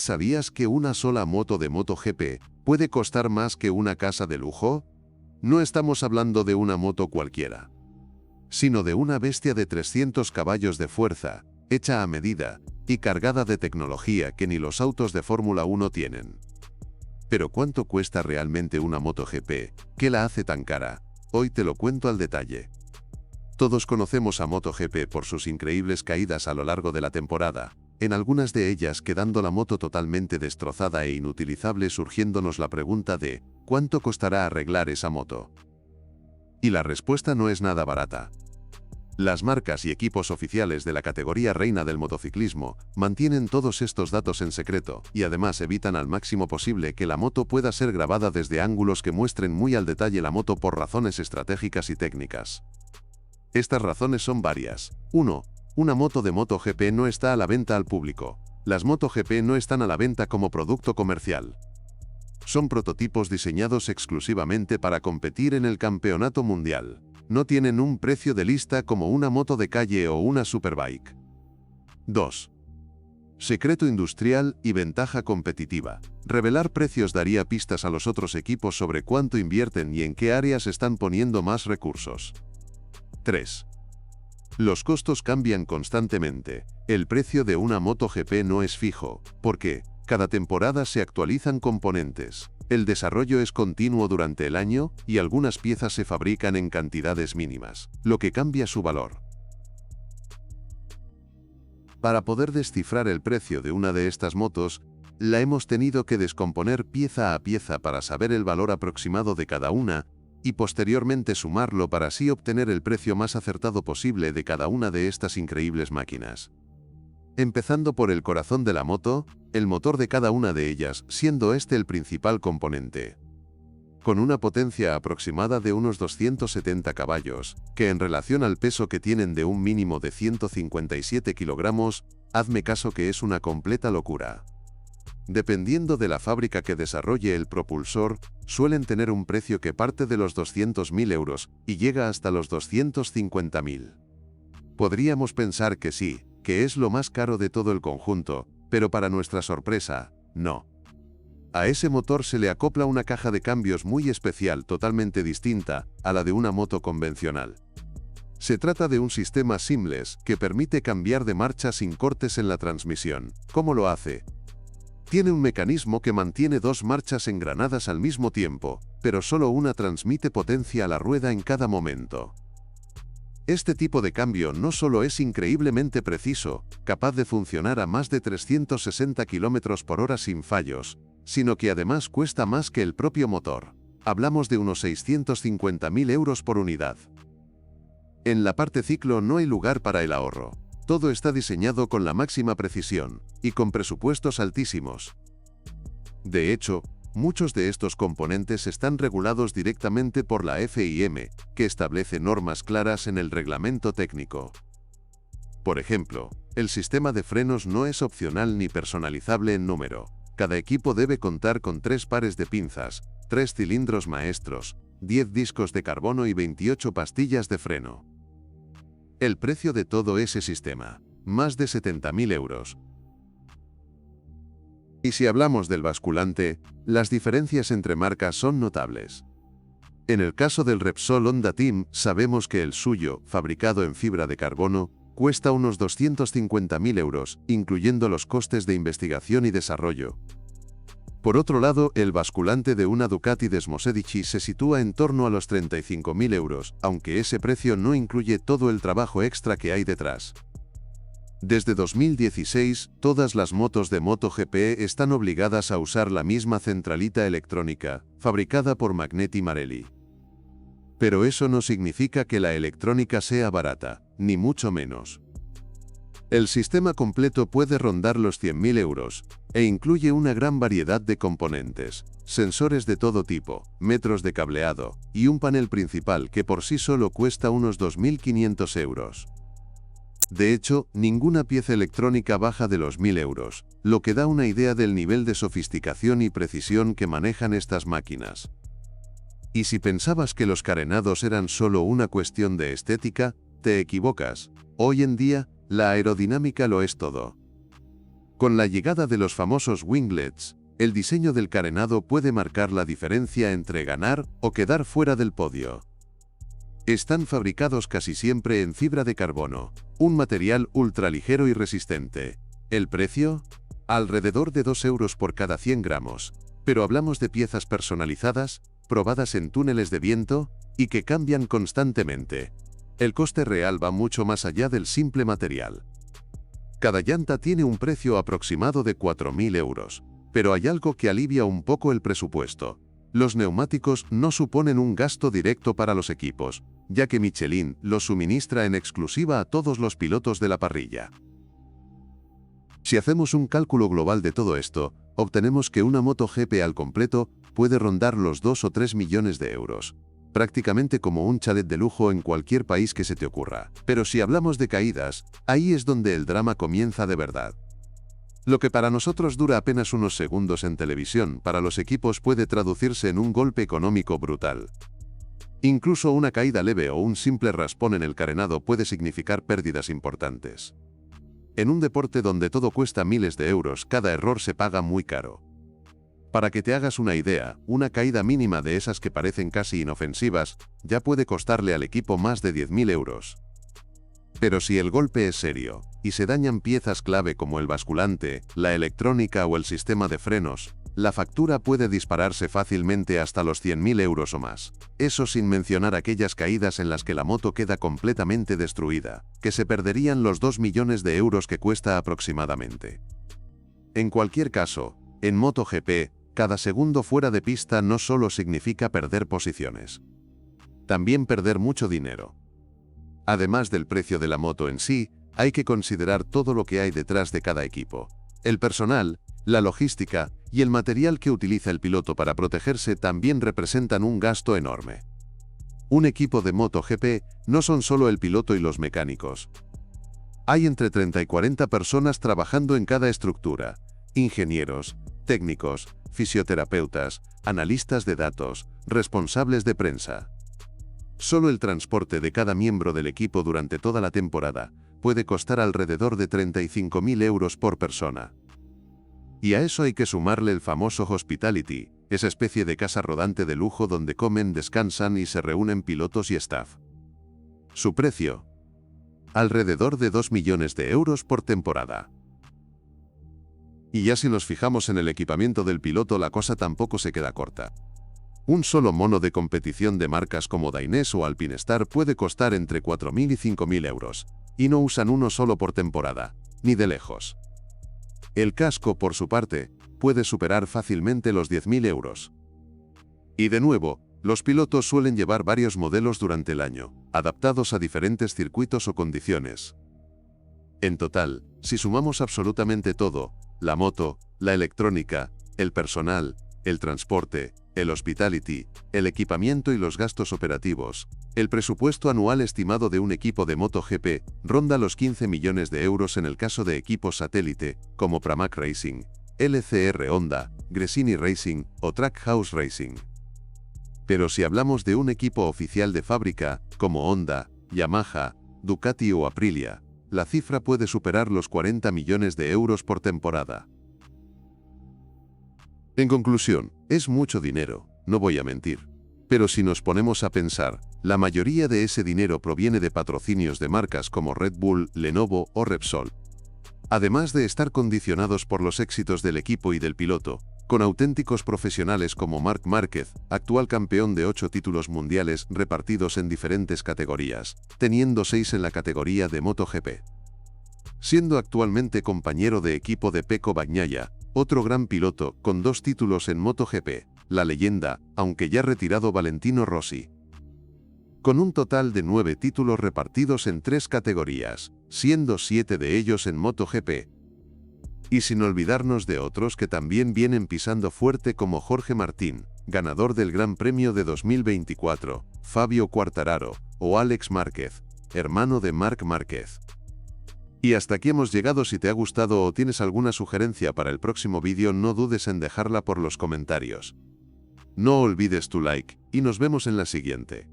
¿Sabías que una sola moto de MotoGP puede costar más que una casa de lujo? No estamos hablando de una moto cualquiera, sino de una bestia de 300 caballos de fuerza, hecha a medida y cargada de tecnología que ni los autos de Fórmula 1 tienen. Pero ¿cuánto cuesta realmente una MotoGP? ¿Qué la hace tan cara? Hoy te lo cuento al detalle. Todos conocemos a MotoGP por sus increíbles caídas a lo largo de la temporada, en algunas de ellas quedando la moto totalmente destrozada e inutilizable, surgiéndonos la pregunta de ¿cuánto costará arreglar esa moto? Y la respuesta no es nada barata. Las marcas y equipos oficiales de la categoría reina del motociclismo mantienen todos estos datos en secreto y además evitan al máximo posible que la moto pueda ser grabada desde ángulos que muestren muy al detalle la moto por razones estratégicas y técnicas. Estas razones son varias. 1. Una moto de MotoGP no está a la venta al público. Las MotoGP no están a la venta como producto comercial. Son prototipos diseñados exclusivamente para competir en el campeonato mundial. No tienen un precio de lista como una moto de calle o una superbike. 2. Secreto industrial y ventaja competitiva. Revelar precios daría pistas a los otros equipos sobre cuánto invierten y en qué áreas están poniendo más recursos. 3. Los costos cambian constantemente. El precio de una MotoGP no es fijo, porque cada temporada se actualizan componentes. El desarrollo es continuo durante el año y algunas piezas se fabrican en cantidades mínimas, lo que cambia su valor. Para poder descifrar el precio de una de estas motos, la hemos tenido que descomponer pieza a pieza para saber el valor aproximado de cada una y posteriormente sumarlo para así obtener el precio más acertado posible de cada una de estas increíbles máquinas. Empezando por el corazón de la moto, el motor de cada una de ellas, siendo este el principal componente. Con una potencia aproximada de unos 270 caballos, que en relación al peso que tienen de un mínimo de 157 kilogramos, hazme caso que es una completa locura. Dependiendo de la fábrica que desarrolle el propulsor, suelen tener un precio que parte de los 200.000 euros y llega hasta los 250.000. Podríamos pensar que sí, que es lo más caro de todo el conjunto, pero para nuestra sorpresa, no. A ese motor se le acopla una caja de cambios muy especial, totalmente distinta a la de una moto convencional. Se trata de un sistema seamless que permite cambiar de marcha sin cortes en la transmisión. ¿Cómo lo hace? Tiene un mecanismo que mantiene dos marchas engranadas al mismo tiempo, pero solo una transmite potencia a la rueda en cada momento. Este tipo de cambio no solo es increíblemente preciso, capaz de funcionar a más de 360 km por hora sin fallos, sino que además cuesta más que el propio motor. Hablamos de unos 650.000 euros por unidad. En la parte ciclo no hay lugar para el ahorro. Todo está diseñado con la máxima precisión y con presupuestos altísimos. De hecho, muchos de estos componentes están regulados directamente por la FIM, que establece normas claras en el reglamento técnico. Por ejemplo, el sistema de frenos no es opcional ni personalizable en número. Cada equipo debe contar con 3 pares de pinzas, 3 cilindros maestros, 10 discos de carbono y 28 pastillas de freno. El precio de todo ese sistema, más de 70.000 euros. Y si hablamos del basculante, las diferencias entre marcas son notables. En el caso del Repsol Honda Team, sabemos que el suyo, fabricado en fibra de carbono, cuesta unos 250.000 euros, incluyendo los costes de investigación y desarrollo. Por otro lado, el basculante de una Ducati Desmosedici se sitúa en torno a los 35.000 euros, aunque ese precio no incluye todo el trabajo extra que hay detrás. Desde 2016, todas las motos de MotoGP están obligadas a usar la misma centralita electrónica, fabricada por Magneti Marelli. Pero eso no significa que la electrónica sea barata, ni mucho menos. El sistema completo puede rondar los 100.000 euros, e incluye una gran variedad de componentes, sensores de todo tipo, metros de cableado, y un panel principal que por sí solo cuesta unos 2.500 euros. De hecho, ninguna pieza electrónica baja de los 1.000 euros, lo que da una idea del nivel de sofisticación y precisión que manejan estas máquinas. Y si pensabas que los carenados eran solo una cuestión de estética, te equivocas. Hoy en día, la aerodinámica lo es todo. Con la llegada de los famosos winglets, el diseño del carenado puede marcar la diferencia entre ganar o quedar fuera del podio. Están fabricados casi siempre en fibra de carbono, un material ultraligero y resistente. ¿El precio? Alrededor de 2 euros por cada 100 gramos. Pero hablamos de piezas personalizadas, probadas en túneles de viento, y que cambian constantemente. El coste real va mucho más allá del simple material. Cada llanta tiene un precio aproximado de 4.000 euros, pero hay algo que alivia un poco el presupuesto. Los neumáticos no suponen un gasto directo para los equipos, ya que Michelin los suministra en exclusiva a todos los pilotos de la parrilla. Si hacemos un cálculo global de todo esto, obtenemos que una MotoGP al completo puede rondar los 2 o 3 millones de euros. Prácticamente como un chalet de lujo en cualquier país que se te ocurra. Pero si hablamos de caídas, ahí es donde el drama comienza de verdad. Lo que para nosotros dura apenas unos segundos en televisión, para los equipos puede traducirse en un golpe económico brutal. Incluso una caída leve o un simple raspón en el carenado puede significar pérdidas importantes. En un deporte donde todo cuesta miles de euros, cada error se paga muy caro. Para que te hagas una idea, una caída mínima de esas que parecen casi inofensivas, ya puede costarle al equipo más de 10.000 euros. Pero si el golpe es serio, y se dañan piezas clave como el basculante, la electrónica o el sistema de frenos, la factura puede dispararse fácilmente hasta los 100.000 euros o más. Eso sin mencionar aquellas caídas en las que la moto queda completamente destruida, que se perderían los 2 millones de euros que cuesta aproximadamente. En cualquier caso, en MotoGP, cada segundo fuera de pista no solo significa perder posiciones. También perder mucho dinero. Además del precio de la moto en sí, hay que considerar todo lo que hay detrás de cada equipo. El personal, la logística y el material que utiliza el piloto para protegerse también representan un gasto enorme. Un equipo de MotoGP no son solo el piloto y los mecánicos. Hay entre 30 y 40 personas trabajando en cada estructura: ingenieros, técnicos, fisioterapeutas, analistas de datos, responsables de prensa. Solo el transporte de cada miembro del equipo durante toda la temporada puede costar alrededor de 35.000 euros por persona. Y a eso hay que sumarle el famoso hospitality, esa especie de casa rodante de lujo donde comen, descansan y se reúnen pilotos y staff. Su precio: alrededor de 2 millones de euros por temporada. Y ya si nos fijamos en el equipamiento del piloto, la cosa tampoco se queda corta. Un solo mono de competición de marcas como Dainese o Alpinestar puede costar entre 4.000 y 5.000 euros, y no usan uno solo por temporada, ni de lejos. El casco, por su parte, puede superar fácilmente los 10.000 euros. Y de nuevo, los pilotos suelen llevar varios modelos durante el año, adaptados a diferentes circuitos o condiciones. En total, si sumamos absolutamente todo, la moto, la electrónica, el personal, el transporte, el hospitality, el equipamiento y los gastos operativos, el presupuesto anual estimado de un equipo de MotoGP ronda los 15 millones de euros en el caso de equipos satélite, como Pramac Racing, LCR Honda, Gresini Racing o Trackhouse Racing. Pero si hablamos de un equipo oficial de fábrica, como Honda, Yamaha, Ducati o Aprilia, la cifra puede superar los 40 millones de euros por temporada. En conclusión, es mucho dinero, no voy a mentir. Pero si nos ponemos a pensar, la mayoría de ese dinero proviene de patrocinios de marcas como Red Bull, Lenovo o Repsol. Además de estar condicionados por los éxitos del equipo y del piloto, con auténticos profesionales como Marc Márquez, actual campeón de 8 títulos mundiales repartidos en diferentes categorías, teniendo 6 en la categoría de MotoGP. Siendo actualmente compañero de equipo de Pecco Bagnaia, otro gran piloto con 2 títulos en MotoGP, la leyenda, aunque ya retirado, Valentino Rossi. Con un total de 9 títulos repartidos en 3 categorías, siendo 7 de ellos en MotoGP. Y sin olvidarnos de otros que también vienen pisando fuerte como Jorge Martín, ganador del Gran Premio de 2024, Fabio Quartararo o Alex Márquez, hermano de Marc Márquez. Y hasta aquí hemos llegado. Si te ha gustado o tienes alguna sugerencia para el próximo vídeo, no dudes en dejarla por los comentarios. No olvides tu like, y nos vemos en la siguiente.